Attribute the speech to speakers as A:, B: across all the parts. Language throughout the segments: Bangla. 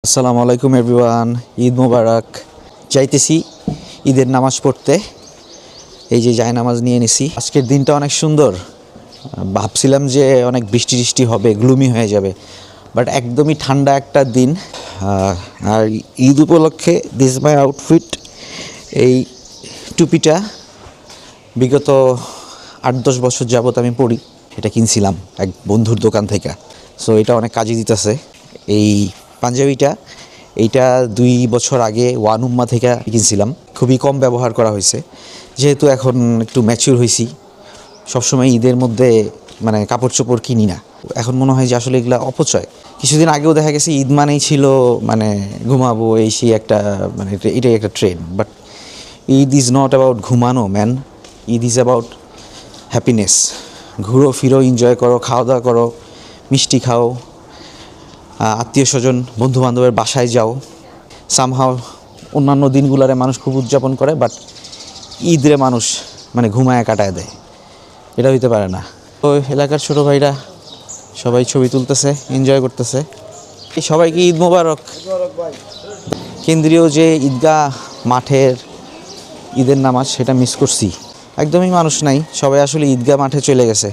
A: আসসালামু আলাইকুম এভরিওয়ান, ঈদ মোবারক। যাইতেছি ঈদের নামাজ পড়তে। এই যে নামাজ নিয়ে নিছি। আজকের দিনটা অনেক সুন্দর। ভাবছিলাম যে অনেক বৃষ্টি টিষ্টি হবে, গ্লুমি হয়ে যাবে, বাট একদমই ঠান্ডা একটা দিন। আর ঈদ উপলক্ষে দিস মাই আউটফিট। এই টুপিটা বিগত 8-10 বছর যাবত আমি পরি। এটা কিনছিলাম এক বন্ধুর দোকান থেকে। সো এটা অনেক কাজে দিতেছে। এই পাঞ্জাবিটা এইটা 2 বছর আগে ওয়ান উম্মা থেকে কিনছিলাম। খুবই কম ব্যবহার করা হয়েছে, যেহেতু এখন একটু ম্যাচিউর হয়েছি। সবসময় ঈদের মধ্যে মানে কাপড় চোপড় কিনি না। এখন মনে হয় যে আসলে এগুলো অপচয়। কিছুদিন আগেও দেখা গেছে ঈদ মানেই ছিল মানে ঘুমাবো, এই সেই একটা মানে এটাই একটা trend. But Eid is not about ঘুমানো man. Eid is about happiness. ঘুরো ফিরো, এনজয় করো, খাওয়া দাওয়া করো, মিষ্টি খাও, আত্মীয় স্বজন বন্ধু বান্ধবের বাসায় যাও। সামহাও অন্যান্য দিনগুলারে মানুষ খুব উদযাপন করে, বাট ঈদরে মানুষ মানে ঘুমায় কাটায় দেয়। এটা হইতে পারে না। তো এলাকার ছোটো ভাইরা সবাই ছবি তুলতেছে, এনজয় করতেছে। এই সবাইকে ঈদ মোবারক। কেন্দ্রীয় যে ঈদগাহ মাঠের ঈদের নামাজ সেটা মিস করছি। একদমই মানুষ নাই, সবাই আসলে ঈদগাহ মাঠে চলে গেছে।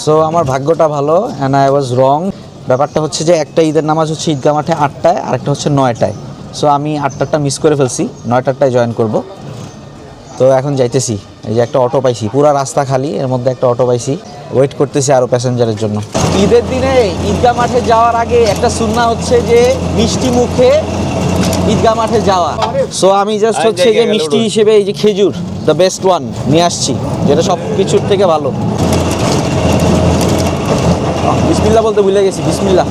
A: সো আমার ভাগ্যটা ভালো, অ্যান্ড আই ওয়াজ রং। ব্যাপারটা হচ্ছে যে একটা ঈদের নামাজ হচ্ছে ঈদগাহ মাঠে 8টায়, আর একটা হচ্ছে 9টায়। সো আমি 8টারটা মিস করে ফেলছি, 9টারটায় জয়েন করব। তো এখন যাইতেছি। এই যে একটা অটো পাইছি, পুরো রাস্তা খালি, এর মধ্যে একটা অটো পাইছি, ওয়েট করতেছি আরও প্যাসেঞ্জারের জন্য। ঈদের দিনে ঈদগাহ মাঠে যাওয়ার আগে একটা সুন্নাহ হচ্ছে যে মিষ্টি মুখে ঈদগাহ মাঠে যাওয়া। সো আমি জাস্ট হচ্ছে যে মিষ্টি হিসেবে এই যে খেজুর, দ্য বেস্ট ওয়ান নিয়ে আসছি, যেটা সব কিছুর থেকে ভালো। বিসমিল্লাহ বলতে ভুলে গেছি, বিসমিল্লাহ।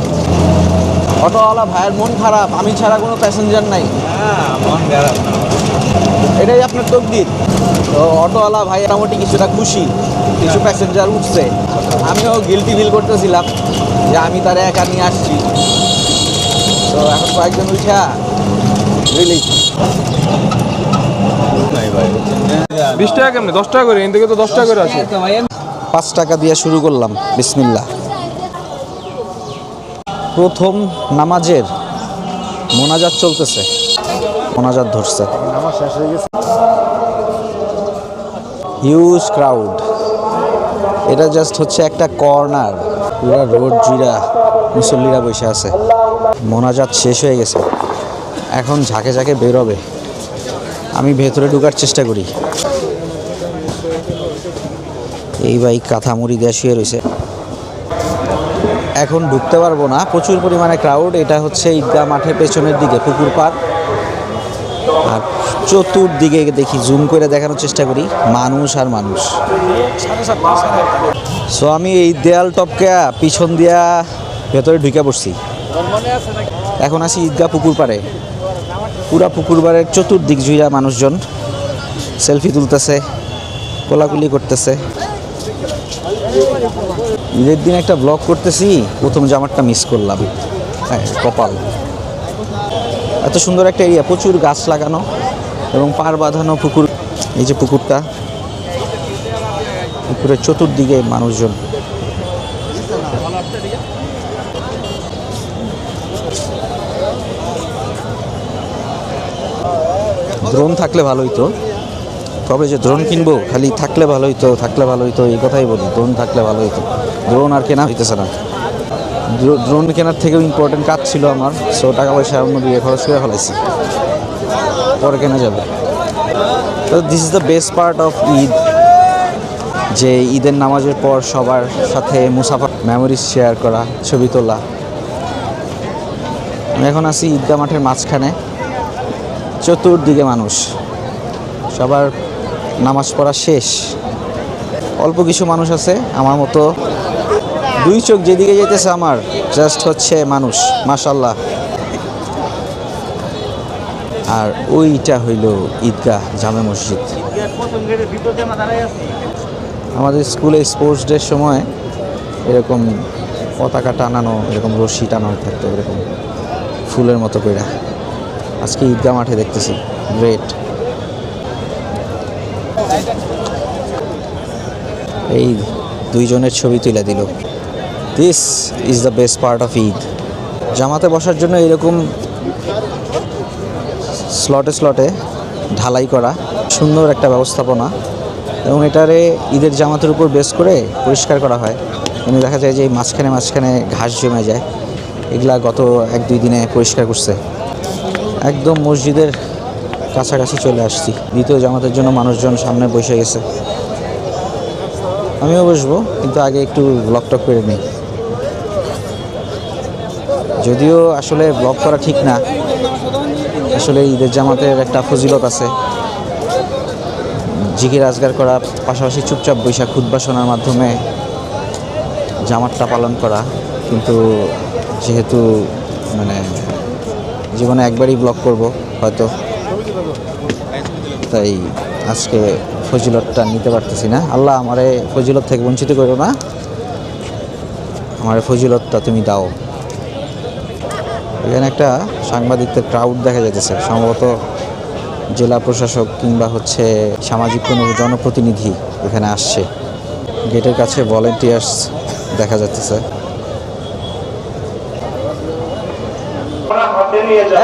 A: অটোওয়ালা ভাইয়ের মন খারাপ, আমি ছাড়া কোনো প্যাসেঞ্জার নাই। মন খারাপ, এটাই আপনার তকদির। তো অটোওয়ালা ভাই মোটামুটি কিছুটা খুশি, কিছু প্যাসেঞ্জার উঠছে। আমিও গিলটি ফিল করতেছিলাম যে আমি তারা একা নিয়ে আসছি। তো এখন কয়েকজন উঠা রিলিজ।
B: 20 টাকা কেমনে? 10 টাকা করে, এখান থেকে তো 10 টাকা করে আছে।
A: 5 টাকা দিয়ে শুরু করলাম, বিসমিল্লাহ। প্রথম নামাজের মোনাজাত চলতেছে, মোনাজাত ধরছে।
B: নামাজ শেষ হয়ে গেছে।
A: Huge crowd. এটা জাস্ট হচ্ছে একটা কর্নার, পুরো রোড জুড়া মুসল্লিরা বসে আছে। মোনাজাত শেষ হয়ে গেছে, এখন ঝাঁকে ঝাঁকে বেরোবে। আমি ভেতরে ঢোকার চেষ্টা করি। এই ভাই কাঁথা মুড়ি দিয়ে শুয়ে রয়েছে। এখন ঢুকতে পারবো না, প্রচুর পরিমাণে ক্রাউড। এটা হচ্ছে ঈদগাহ মাঠের পেছনের দিকে পুকুর পাড়। আর চতুর্দিকে দেখি, জুম করে দেখানোর চেষ্টা করি, মানুষ আর মানুষ। সো আমি এই দেয়াল টপকে পিছন দিয়া ভেতরে ঢুকে পড়ছি। এখন আসি ঈদগাহ পুকুর পাড়ে। পুরা পুকুর পাড়ের চতুর্দিক জুড়ে মানুষজন সেলফি তুলতেছে, কোলাকুলি করতেছে। ঈদের দিন একটা ব্লগ করতেছি, প্রথম জামারটা মিস করলাম। হ্যাঁ, কপাল। এত সুন্দর একটা এরিয়া, প্রচুর গাছ লাগানো এবং পাড় বাঁধানো পুকুর। এই যে পুকুরটা, পুকুরের চতুর্দিকে মানুষজন। ড্রোন থাকলে ভালো হইতো, তবে যে ড্রোন কিনবো খালি থাকলে ভালো হইতো, থাকলে ভালো হইতো, এই কথাই বলি। ড্রোন থাকলে ভালো হইতো, ড্রোন আর কেনা হইতেছে না। ড্রোন কেনার থেকেও ইম্পর্টেন্ট কাজ ছিল আমার। সো টাকা পয়সা অন্য দিয়ে খরচ করে ফেলাইছি, পরে কেনা যাবে। তো this is the best part of Eid, যে ঈদের নামাজের পর সবার সাথে মুসাফা, মেমোরিজ শেয়ার করা, ছবি তোলা। আমি এখন আছি ঈদগাহ মাঠের মাঝখানে, চতুর্দিকে মানুষ, সবার নামাজ পড়া শেষ। অল্প কিছু মানুষ আছে আমার মতো, 2 চোখ যেদিকে যেতেছে আমার, জাস্ট হচ্ছে মানুষ, মাশাআল্লাহ। আর ওইটা হইল ঈদগাহ জামে মসজিদ। আমাদের স্কুলে স্পোর্টস ডের সময় এরকম পতাকা টানানো, এরকম রশি টানানো থাকতো, এরকম ফুলের মতো করে। আজকে ঈদগাহ মাঠে দেখতেছি, গ্রেট। এই 2 জনের ছবি তুলে দিল। This is the best part of Eid. জামাতে বসার জন্য এরকম স্লটে স্লটে ঢালাই করা, সুন্দর একটা ব্যবস্থাপনা, এবং এটারে ঈদের জামাতের উপর বেস করে পরিষ্কার করা হয়। কিন্তু দেখা যায় যে এই মাঝখানে মাঝখানে ঘাস জমে যায়, এগুলা গত 1-2 দিনে পরিষ্কার করছে। একদম মসজিদের কাছাকাছি চলে আসছি, দ্বিতীয় জামাতের জন্য মানুষজন সামনে বসে গেছে। আমিও বসবো, কিন্তু আগে একটু ব্লগ টক করে নিই। যদিও আসলে ব্লগ করা ঠিক না, আসলে ঈদের জামাতের একটা ফজিলত আছে, জিকির আজগার করা, পাশাপাশি চুপচাপ বৈশাখ খুতবা শোনার মাধ্যমে জামাতটা পালন করা। কিন্তু যেহেতু মানে জীবনে একবারই ব্লগ করব হয়তো, তাই আজকে ফজিলতটা নিতে পারতেছি না। আল্লাহ আমারে ফজিলত থেকে বঞ্চিত করো না, আমার ফজিলতটা তুমি দাও। এখানে একটা সাংবাদিকদের ক্রাউড দেখা যাইতেছে, সম্ভবত জেলা প্রশাসক কিংবা হচ্ছে সামাজিক কোনো জনপ্রতিনিধি এখানে আসছে। গেটের কাছে ভলেন্টিয়ার্স দেখা যাচ্ছে।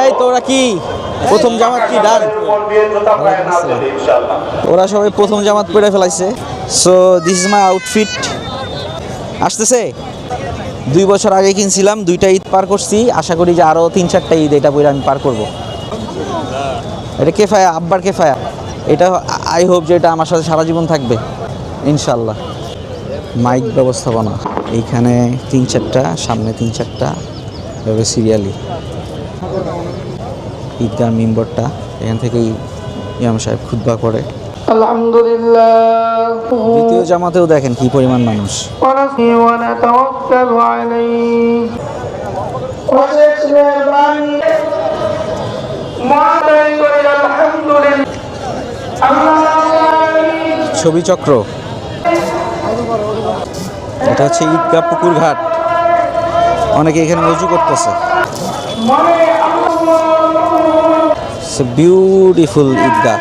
A: এই তোরা কি প্রথম জামাত কি ডান? ওরা সবাই প্রথম জামাত পরে ফেলাইছে। So this is my outfit. আসতেছে 2 বছর আগে কিনছিলাম, 2টা ঈদ পার করছি, আশা করি যে আরও 3-4টা ঈদ এটা পরে আমি পার করব। এটা কেফায়া, আব্বার কেফায়া। এটা আই হোপ যে এটা আমার সাথে সারা জীবন থাকবে ইনশাল্লাহ। মাইক ব্যবস্থাপনা এইখানে 3-4টা, সামনে 3-4টা, এভাবে সিরিয়ালি। ঈদগাহ মিম্বরটা, এখান থেকেই ইমাম সাহেব খুতবা করে।
C: আলহামদুলিল্লাহ।
A: দ্বিতীয় জামাতেও দেখেন কি পরিমাণ মানুষ। ছবি চক্র, এটা হচ্ছে ঈদগাহ পুকুর ঘাট, অনেকে এখানে মজু করতেছে। Beautiful Eidgah,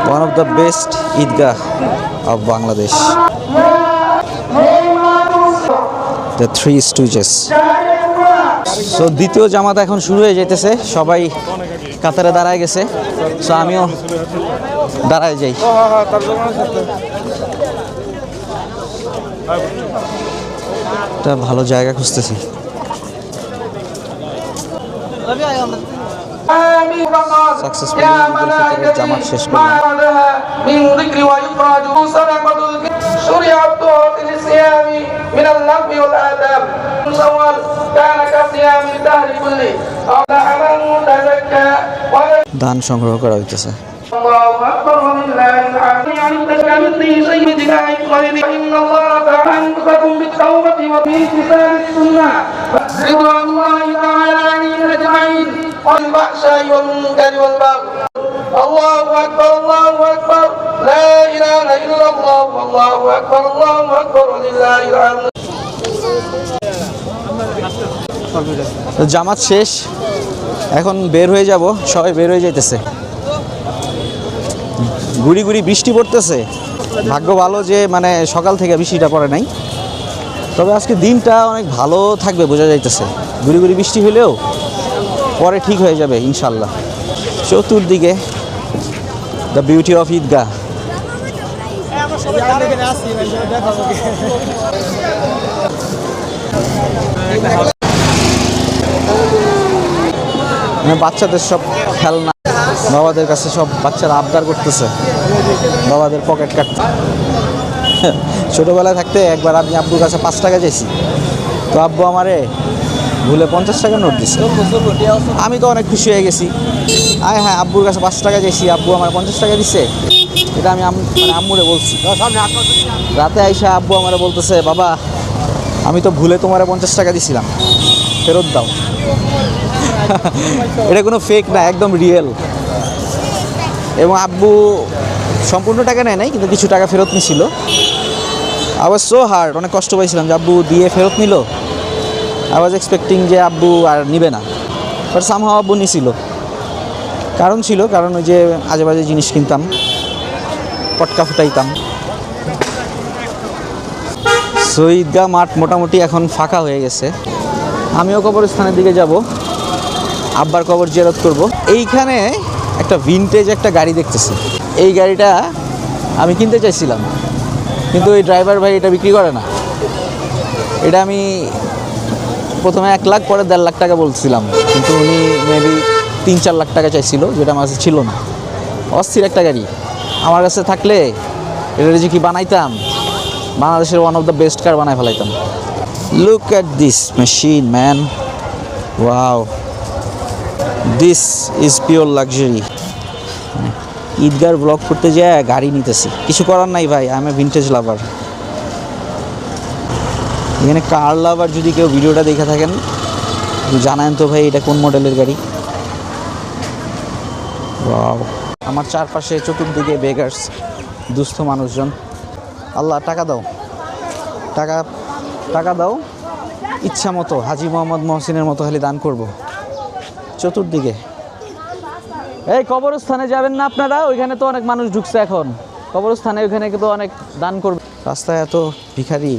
A: one of the best Eidgah of Bangladesh, the three stooges. So দ্বিতীয় জামাত এখন শুরু হয়ে যেতেছে, সবাই কাতারে দাঁড়ায় গেছে। সো আমিও দাঁড়ায় যাই। একটা ভালো জায়গা খুঁজতেছি। সাকসেসফুলি ঈদুল ফিতরের জামাত শেষ করলাম। দান সংগ্রহ করা হইতেছে।
C: الله أكبر ولله الحمد. عن كمثله شيء بدعاء الخير إن الله تعالى أنفسكم بالتوبة وبامتثال السنة رضوان الله تعالى عليهم أجمعين والفحشاء والمنكر والبغي. الله أكبر الله أكبر لا إله إلا الله والله أكبر الله أكبر ولله الحمد.
A: জামাত শেষ, এখন বের হয়ে যাব, সবাই বের হয়ে যাইতেছে। গুড়ি গুড়ি বৃষ্টি পড়তেছে, ভাগ্য ভালো যে মানে সকাল থেকে বৃষ্টিটা পড়ে নাই। তবে আজকে দিনটা অনেক ভালো থাকবে বোঝা যাইতেছে। গুড়ি গুড়ি বৃষ্টি হলেও পরে ঠিক হয়ে যাবে ইনশাল্লাহ। চতুর্দিকে দ্য বিউটি অফ ঈদগাহ। বাচ্চাদের সব খেলনা, বাবাদের কাছে সব বাচ্চারা আবদার করতেছে বাবাদের পকেট কাটতে। ছোটোবেলায় থাকতে একবার আমি আব্বুর কাছে 5 টাকা চাইছি, তো আব্বু আমারে ভুলে 50 টাকা নোট দিচ্ছে। আমি তো অনেক খুশি হয়ে গেছি, হ্যাঁ আব্বুর কাছে 5 টাকা চাইছি, আব্বু আমার 50 টাকা দিচ্ছে। এটা আমি মানে আম্মুরে বলছি। রাতে আইসা আব্বু আমারে বলতেছে, বাবা আমি তো ভুলে তোমারে 50 টাকা দিছিলাম, ফেরত দাও। এটা কোনো ফেক না, একদম রিয়েল। এবং আব্বু সম্পূর্ণ টাকা নেয় নাই, কিন্তু কিছু টাকা ফেরত নিছিল। আই ওয়াজ সো হার্ড, অনেক কষ্ট পাইছিলাম যে আব্বু দিয়ে ফেরত নিল। আই ওয়াজ এক্সপেক্টিং যে আব্বু আর নিবে না, বাট সামহাও আব্বু নিছিল। কারণ ছিল, কারণ ওই যে আজে বাজে জিনিস কিনতাম, পটকা ফুটাইতাম। সো ঈদগাহ মাঠ মোটামুটি এখন ফাঁকা হয়ে গেছে। আমিও কবরস্থানের দিকে যাব, আব্বার কবর জিয়ারত করব। এইখানে একটা ভিনটেজ একটা গাড়ি দেখতেছি। এই গাড়িটা আমি কিনতে চাইছিলাম, কিন্তু ওই ড্রাইভার ভাই এটা বিক্রি করে না। এটা আমি প্রথমে 1 লাখ, পরে 1.5 লাখ টাকা বলছিলাম, কিন্তু উনি মেবি 3-4 লাখ টাকা চাইছিল, যেটা আমার কাছে ছিল না। অস্থির একটা গাড়ি আমার কাছে থাকলে এটা যে কি বানাইতাম, বাংলাদেশের one of the best car বানাই ফেলাইতাম। Look at this machine man, wow, this is pure luxury. ঈদগার ব্লগ করতে যেয়ে গাড়ি নিতেছি, কিছু করার নাই ভাই, I am a vintage lover. এখানে কার লাভার যদি কেউ ভিডিওটা দেখে থাকেন জানান তো ভাই, এটা কোন মডেলের গাড়ি। ওয়াও, আমার চারপাশে চতুর্দিকে বেগার্স, দুস্থ মানুষজন। আল্লাহ টাকা দাও, টাকা টাকা দাও, ইচ্ছা মতো হাজী মোহাম্মদ মহসিনের মতো খালি দান করব চতুর্দিকে। এই কবরস্থানে যাবেন না আপনারা? ওইখানে তো অনেক মানুষ ঢুকছে এখন কবরস্থানে, ওইখানে তো অনেক দান করবে। রাস্তায় এত ভিখারি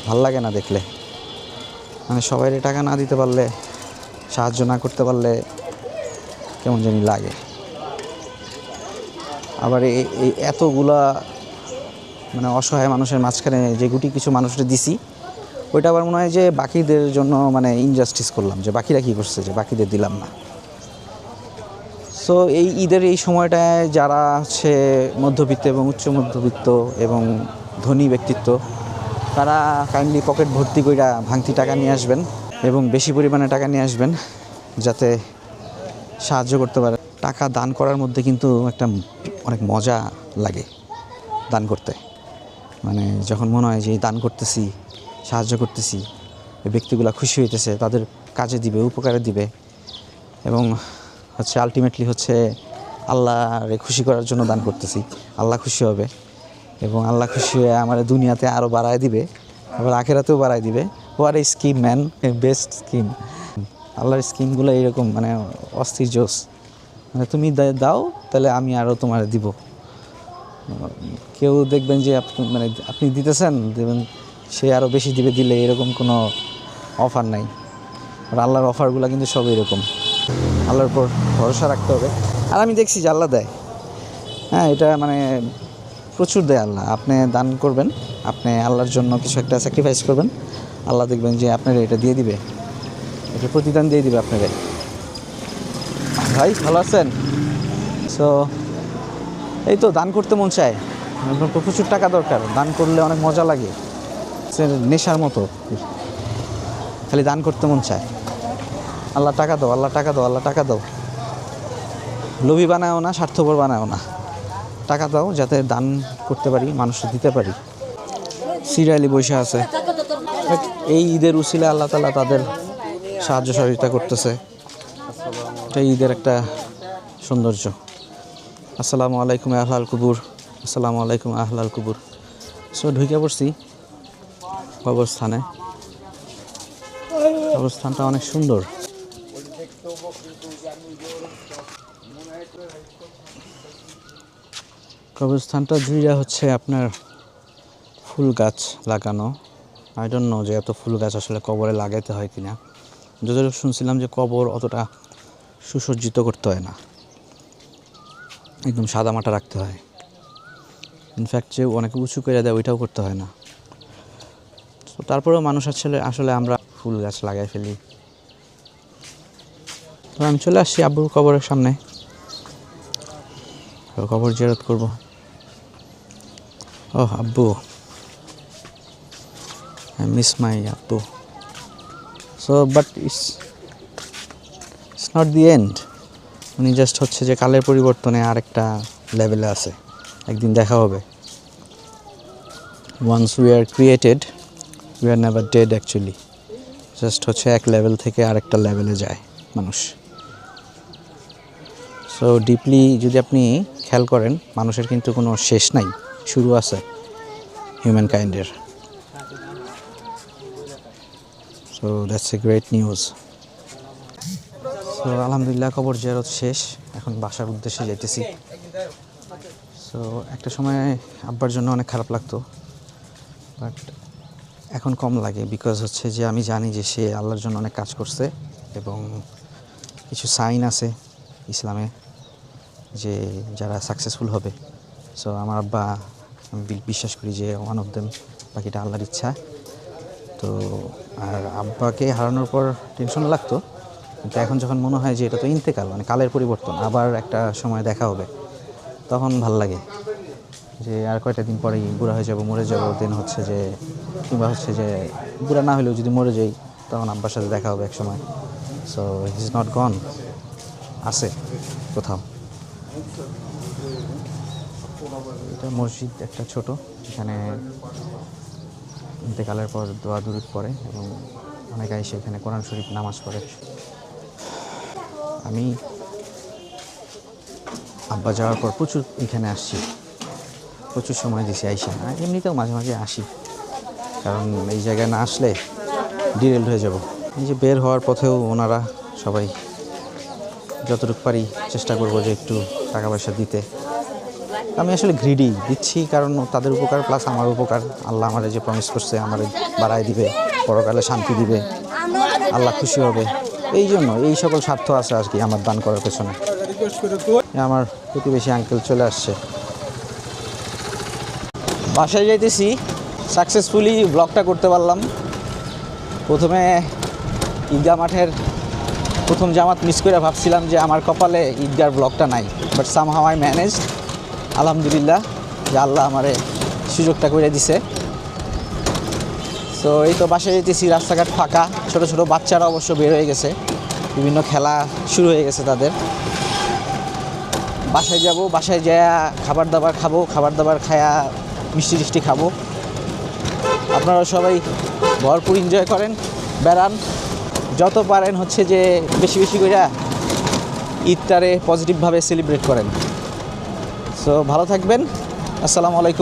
A: ভাল লাগে না দেখলে, মানে সবাই টাকা না দিতে পারলে, সাহায্য না করতে পারলে কেমন জানি লাগে। আবার এই এতগুলা মানে অসহায় মানুষের মাঝখানে যে গুটি কিছু মানুষকে দিছি, ওইটা আবার মনে হয় যে বাকিদের জন্য মানে ইনজাস্টিস করলাম, যে বাকিরা কী করছে যে বাকিদের দিলাম না। সো এই ঈদের এই সময়টায় যারা হচ্ছে মধ্যবিত্ত এবং উচ্চ মধ্যবিত্ত এবং ধনী ব্যক্তিত্ব, তারা কাইন্ডলি পকেট ভর্তি কইরা ভাঙতি টাকা নিয়ে আসবেন এবং বেশি পরিমাণে টাকা নিয়ে আসবেন, যাতে সাহায্য করতে পারে। টাকা দান করার মধ্যে কিন্তু একটা অনেক মজা লাগে দান করতে। মানে যখন মনে হয় যে দান করতেছি, সাহায্য করতেছি, এই ব্যক্তিগুলো খুশি হইতেছে, তাদের কাজে দিবে, উপকারে দিবে, এবং হচ্ছে আলটিমেটলি হচ্ছে আল্লাহরে খুশি করার জন্য দান করতেছি। আল্লাহ খুশি হবে এবং আল্লাহ খুশি হয়ে আমার দুনিয়াতে আরও বাড়ায় দিবে, আবার আখেরাতেও বাড়ায় দিবে। What a scheme man, best scheme. আল্লাহর স্কিমগুলো এইরকম, মানে অস্থির জোস। মানে তুমি দাও, তাহলে আমি আরও তোমার দিব। কেউ দেখবেন যে মানে আপনি দিতেছেন, দেবেন সে আরও বেশি দিবে, দিলে এরকম কোনো অফার নাই। আর আল্লাহর অফারগুলো কিন্তু সব এরকম, আল্লাহর উপর ভরসা রাখতে হবে। আর আমি দেখছি যে আল্লাহ দেয়, হ্যাঁ, এটা মানে প্রচুর দেয় আল্লাহ। আপনি দান করবেন, আপনি আল্লাহর জন্য কিছু একটা স্যাক্রিফাইস করবেন, আল্লাহ দেখবেন যে আপনারা এটা দিয়ে দিবে, এটা প্রতিদান দিয়ে দিবে আপনাকে। ভাই ভালো আছেন? সো এই তো দান করতে মন চায়, প্রচুর টাকা দরকার, দান করলে অনেক মজা লাগে, নেশার মতো, খালি দান করতে মন চায়। আল্লাহ টাকা দাও, আল্লাহ টাকা দাও, আল্লাহ টাকা দাও। লোভী বানায়ও না, স্বার্থপর বানায়ও না, টাকা দাও যাতে দান করতে পারি, মানুষ দিতে পারি। সিরিয়ালি বসে আছে, এই ঈদের উসিলে আল্লাহ তাআলা তাদের সাহায্য সহযোগিতা করতেছে। এটা ঈদের একটা সৌন্দর্য। আসসালামু আলাইকুম আহলাল কুবুর, আসসালামু আলাইকুম আহলাল কুবুর। সো ঢুকে পড়ছি কবরস্থানে। কবরস্থানটা অনেক সুন্দর। কবরস্থানটা জুড়ে হচ্ছে আপনার ফুল গাছ লাগানো। আই ডোন্ট নো যে এত ফুল গাছ আসলে কবরে লাগাইতে হয় কিনা। যতটুকু শুনছিলাম যে কবর অতটা সুসজ্জিত করতে হয় না, একদম সাদামাটা রাখতে হয়। ইনফ্যাক্ট যে অনেক উঁচু করে দেয় ওইটাও করতে হয় না। তো তারপরেও মানুষ আসলে আমরা ফুল গাছ লাগাই ফেলি। তো আমি চলে আসছি আব্বুর কবরের সামনে, কবর জিয়ারত করব। ও আব্বু, I miss my আব্বু। So but it's not the end. উনি জাস্ট হচ্ছে যে কালের পরিবর্তনে আরেকটা লেভেলে আছে, একদিন দেখা হবে। Once we are created, we are never dead actually. Just হচ্ছে এক লেভেল থেকে আরেকটা লেভেলে যায় মানুষ। সো ডিপলি যদি আপনি খেয়াল করেন, মানুষের কিন্তু কোনো শেষ নাই, শুরু আছে হিউম্যান কাইন্ডের। So that's a great news. So আলহামদুলিল্লাহ কবর জিয়ারত শেষ, এখন বাসার উদ্দেশ্যে যাইতেছি। সো একটা সময় আব্বার জন্য অনেক খারাপ লাগতো, বাট এখন কম লাগে, বিকজ হচ্ছে যে আমি জানি যে সে আল্লাহর জন্য অনেক কাজ করছে এবং কিছু সাইন আছে ইসলামে যে যারা সাকসেসফুল হবে। সো আমার আব্বা, আমি বিশ্বাস করি যে ওয়ান অফ দেম, বাকিটা আল্লাহর ইচ্ছা। তো আর আব্বাকে হারানোর পর টেনশন লাগতো, কিন্তু এখন যখন মনে হয় যে এটা তো ইন্তেকাল, মানে কালের পরিবর্তন, আবার একটা সময় দেখা হবে, তখন ভাল লাগে যে আর কয়টা দিন পরেই বুড়া হয়ে যাব, মরে যাব। দেন হচ্ছে যে, কিংবা হচ্ছে যে বুড়া না হলেও যদি মরে যাই, তখন আব্বার সাথে দেখা হবে এক সময়। সো হি ইজ নট গন, আছে কোথাও। এটা মসজিদ একটা ছোট, যেখানে ইন্তেকালের পর দোয়া দুরুদ পড়ে এবং অনেকে এসে এখানে কোরআন শরীফ নামাজ পড়ে। আমি আব্বা যাওয়ার পর প্রচুর এখানে আসছি, প্রচুর সময় দিছি আইসা। এমনিতেও মাঝে মাঝে আসি, কারণ এই জায়গায় না আসলে ডিরেল্ড হয়ে যাব। এই যে বের হওয়ার পথেও ওনারা সবাই যতটুকু পারি চেষ্টা করব যে একটু টাকা পয়সা দিতে। আমি আসলে গ্রিডি দিচ্ছি, কারণ তাদের উপকার প্লাস আমার উপকার। আল্লাহ আমারে যে প্রমিস করছে আমারে বাড়ায় দিবে, পরকালে শান্তি দিবে, আল্লাহ খুশি হবে, এই জন্য এই সকল স্বার্থ আছে আর কি আমার দান করার পেছনে। আমার প্রতিবেশী আঙ্কেল চলে আসছে। বাসায় যাইতেছি, সাকসেসফুলি ব্লগটা করতে পারলাম। প্রথমে ঈদগাহ মাঠের প্রথম জামাত মিস করে ভাবছিলাম যে আমার কপালে ঈদগাহর ব্লগটা নাই, বাট সামহাউ আই ম্যানেজ। আলহামদুলিল্লাহ যে আল্লাহ আমারে সুযোগটা করে দিছে। সো এই তো বাসায় যেতেছি, রাস্তাঘাট ফাঁকা, ছোট ছোট বাচ্চারা অবশ্য বের হয়ে গেছে, বিভিন্ন খেলা শুরু হয়ে গেছে তাদের। বাসায় যাব, বাসায় যায়া খাবার দাবার খাবো, খাবার দাবার খায়া মিষ্টি টিষ্টি খাবো। আপনারা সবাই ভরপুর এনজয় করেন, বেড়ান, যত পারেন হচ্ছে যে বেশি বেশি করে ঈদটারে পজিটিভভাবে সেলিব্রেট করেন। সো ভালো থাকবেন, আসসালামু আলাইকুম।